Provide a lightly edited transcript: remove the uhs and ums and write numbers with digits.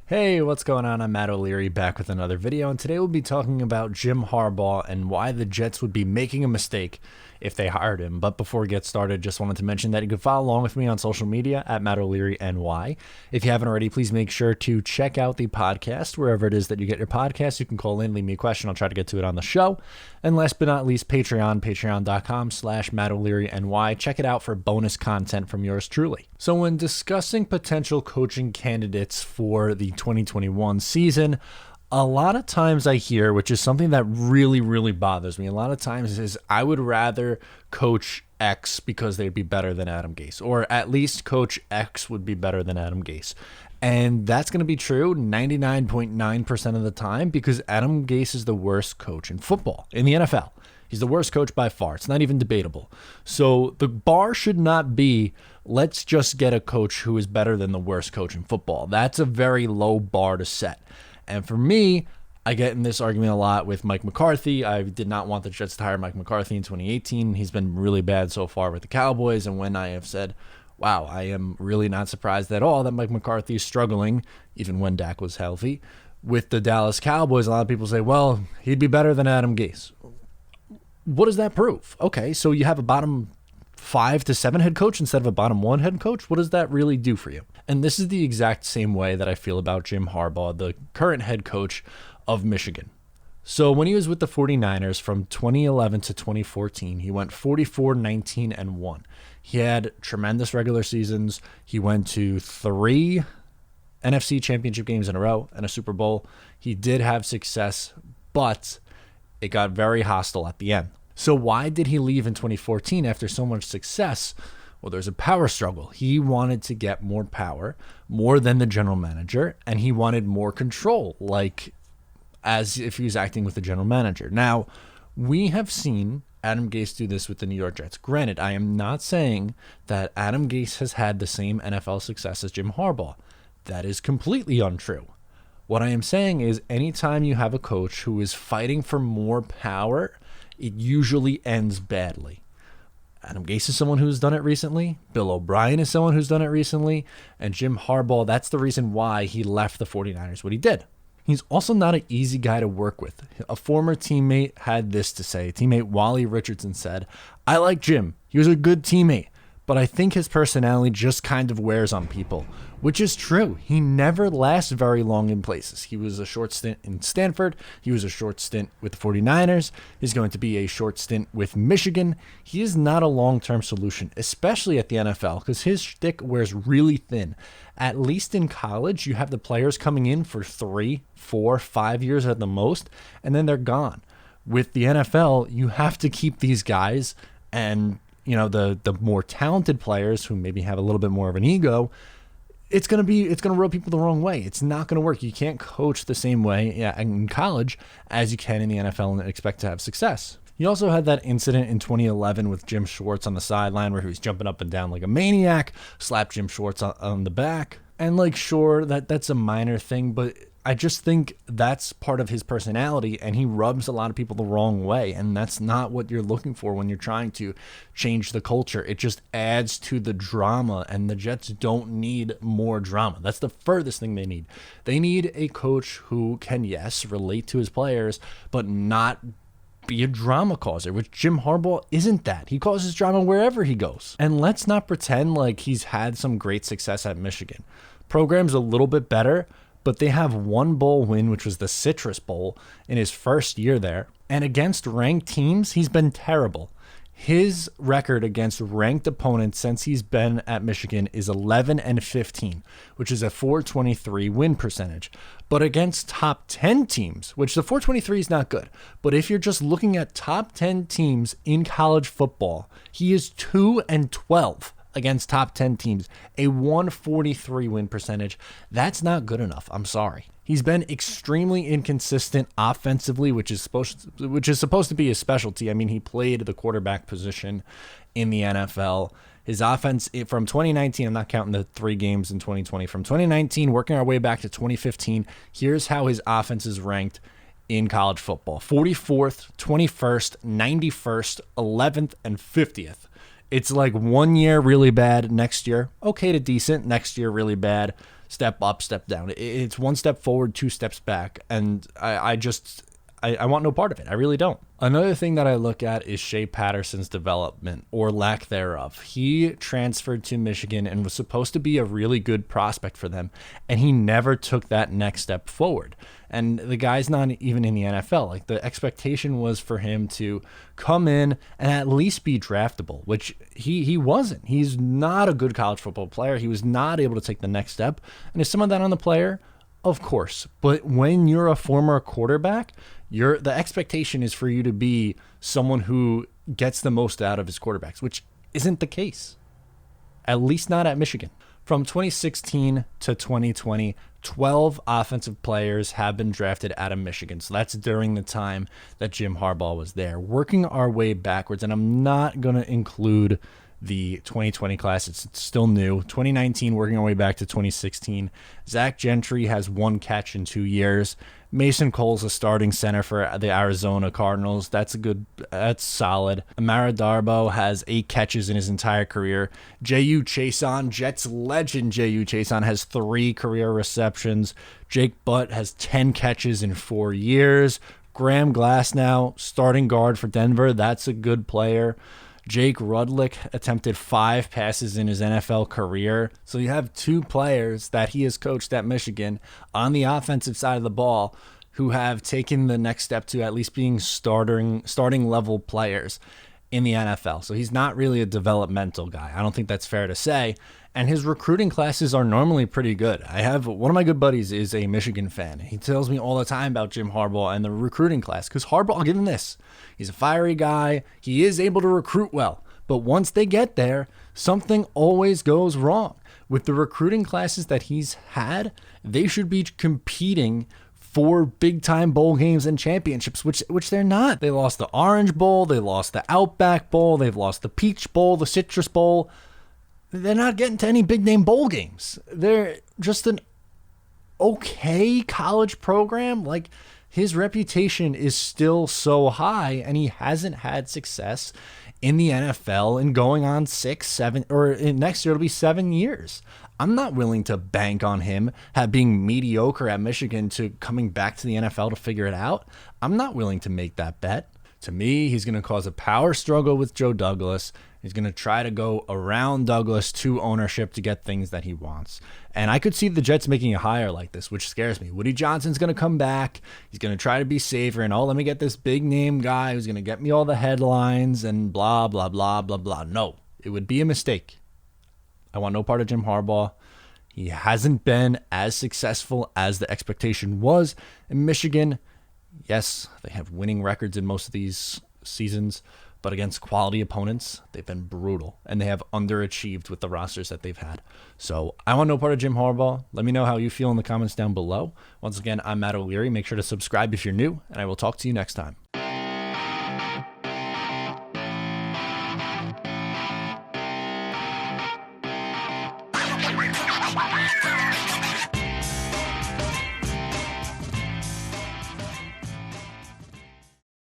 Hey, what's going on? I'm Matt O'Leary back with another video, and today we'll be talking about Jim Harbaugh and why the Jets would be making a mistake if they hired him. But before we get started, just wanted to mention that you can follow along with me on social media at Matt O'Leary NY. If you haven't already, please make sure to check out the podcast wherever it is that you get your podcasts. You can call in, leave me a question. I'll try to get to it on the show. And last but not least, patreon.com/Matt O'Leary NY. Check it out for bonus content from yours truly. So when discussing potential coaching candidates for the 2021 season, a lot of times I hear, which is something that really bothers me, a lot of times is I would rather coach X because they'd be better than Adam Gase, or at least coach X would be better than Adam Gase. And that's going to be true 99.9% of the time because Adam Gase is the worst coach in football, in the NFL. He's the worst coach by far. It's not even debatable. So the bar should not be, let's just get a coach who is better than the worst coach in football. That's a very low bar to set. And for me, I get in this argument a lot with Mike McCarthy. I did not want the Jets to hire Mike McCarthy in 2018. He's been really bad so far with the Cowboys. And when I have said, wow, I am really not surprised at all that Mike McCarthy is struggling, even when Dak was healthy, with the Dallas Cowboys, a lot of people say, well, he'd be better than Adam Gase. What does that prove? Okay, so you have a bottom 5 to 7 head coach instead of a bottom 1 head coach. What does that really do for you? And this is the exact same way that I feel about Jim Harbaugh, the current head coach of Michigan. So when he was with the 49ers from 2011 to 2014, he went 44-19-1. He had tremendous regular seasons. He went to 3 NFC championship games in a row and a Super Bowl. He did have success, but it got very hostile at the end. So why did he leave in 2014 after so much success? Well, there's a power struggle. He wanted to get more power, more than the general manager, and he wanted more control, like as if he was acting with the general manager. Now, we have seen Adam Gase do this with the New York Jets. Granted, I am not saying that Adam Gase has had the same NFL success as Jim Harbaugh. That is completely untrue. What I am saying is anytime you have a coach who is fighting for more power, it usually ends badly. Adam Gase is someone who's done it recently. Bill O'Brien is someone who's done it recently. And Jim Harbaugh, that's the reason why he left the 49ers what he did. He's also not an easy guy to work with. A former teammate had this to say. Teammate Wally Richardson said, I like Jim. He was a good teammate, but I think his personality just kind of wears on people, which is true. He never lasts very long in places. He was a short stint in Stanford. He was a short stint with the 49ers. He's going to be a short stint with Michigan. He is not a long-term solution, especially at the NFL, because his shtick wears really thin. At least in college, you have the players coming in for 3, 4, 5 years at the most, and then they're gone. With the NFL, you have to keep these guys, and the more talented players who maybe have a little bit more of an ego, it's going to rub people the wrong way. It's not going to work. You can't coach the same way in college as you can in the NFL and expect to have success. He also had that incident in 2011 with Jim Schwartz on the sideline where he was jumping up and down like a maniac, slapped Jim Schwartz on the back. And sure, that's a minor thing, but I just think that's part of his personality, and he rubs a lot of people the wrong way, and that's not what you're looking for when you're trying to change the culture. It just adds to the drama, and the Jets don't need more drama. That's the furthest thing they need. They need a coach who can, yes, relate to his players, but not be a drama causer, which Jim Harbaugh isn't that. He causes drama wherever he goes. And let's not pretend like he's had some great success at Michigan. Program's a little bit better, but they have one bowl win, which was the Citrus Bowl, in his first year there. And against ranked teams, he's been terrible. His record against ranked opponents since he's been at Michigan is 11-15, which is a .423 win percentage. But against top 10 teams, which the .423 is not good, but if you're just looking at top 10 teams in college football, he is 2-12 against top 10 teams, a .143 win percentage. That's not good enough. I'm sorry. He's been extremely inconsistent offensively, which is supposed to be his specialty. I mean, he played the quarterback position in the NFL. His offense from 2019, I'm not counting the 3 games in 2020, from 2019, working our way back to 2015, here's how his offense is ranked in college football. 44th, 21st, 91st, 11th, and 50th. It's like 1 year really bad, next year okay to decent, next year really bad, step up, step down. It's one step forward, two steps back. And I want no part of it. I really don't. Another thing that I look at is Shea Patterson's development or lack thereof. He transferred to Michigan and was supposed to be a really good prospect for them, and he never took that next step forward. And the guy's not even in the NFL. Like, the expectation was for him to come in and at least be draftable, which he wasn't. He's not a good college football player. He was not able to take the next step. And is some of that on the player? Of course. But when you're a former quarterback, the expectation is for you to be someone who gets the most out of his quarterbacks, which isn't the case, at least not at Michigan. From 2016 to 2020, 12 offensive players have been drafted out of Michigan. So that's during the time that Jim Harbaugh was there. Working our way backwards, and I'm not going to include the 2020 class. It's still new. 2019, working our way back to 2016. Zach Gentry has 1 catch in 2 years. Mason Cole's a starting center for the Arizona Cardinals. That's solid. Amara Darboh has 8 catches in his entire career. J.U. Chason, Jets legend J.U. Chason, has 3 career receptions. Jake Butt has 10 catches in 4 years. Graham Glasnow, starting guard for Denver. That's a good player. Jake Rudlick attempted 5 passes in his NFL career. So you have 2 players that he has coached at Michigan on the offensive side of the ball who have taken the next step to at least being starting level players in the NFL. So he's not really a developmental guy. I don't think that's fair to say. And his recruiting classes are normally pretty good. I have one of my good buddies is a Michigan fan. He tells me all the time about Jim Harbaugh and the recruiting class. Because Harbaugh, I'll give him this. He's a fiery guy. He is able to recruit well. But once they get there, something always goes wrong. With the recruiting classes that he's had, they should be competing for big-time bowl games and championships, which they're not. They lost the Orange Bowl. They lost the Outback Bowl. They've lost the Peach Bowl, the Citrus Bowl. They're not getting to any big-name bowl games. They're just an okay college program. Like, his reputation is still so high, and he hasn't had success in the NFL in going on 6, 7, or next year it'll be 7 years. I'm not willing to bank on him being mediocre at Michigan to coming back to the NFL to figure it out. I'm not willing to make that bet. To me, he's going to cause a power struggle with Joe Douglas. He's going to try to go around Douglas to ownership to get things that he wants. And I could see the Jets making a hire like this, which scares me. Woody Johnson's going to come back. He's going to try to be safer and, let me get this big name guy who's going to get me all the headlines and blah, blah, blah, blah, blah. No, it would be a mistake. I want no part of Jim Harbaugh. He hasn't been as successful as the expectation was in Michigan. Yes, they have winning records in most of these seasons, but against quality opponents, they've been brutal, and they have underachieved with the rosters that they've had. So I want no part of Jim Harbaugh. Let me know how you feel in the comments down below. Once again, I'm Matt O'Leary. Make sure to subscribe if you're new, and I will talk to you next time.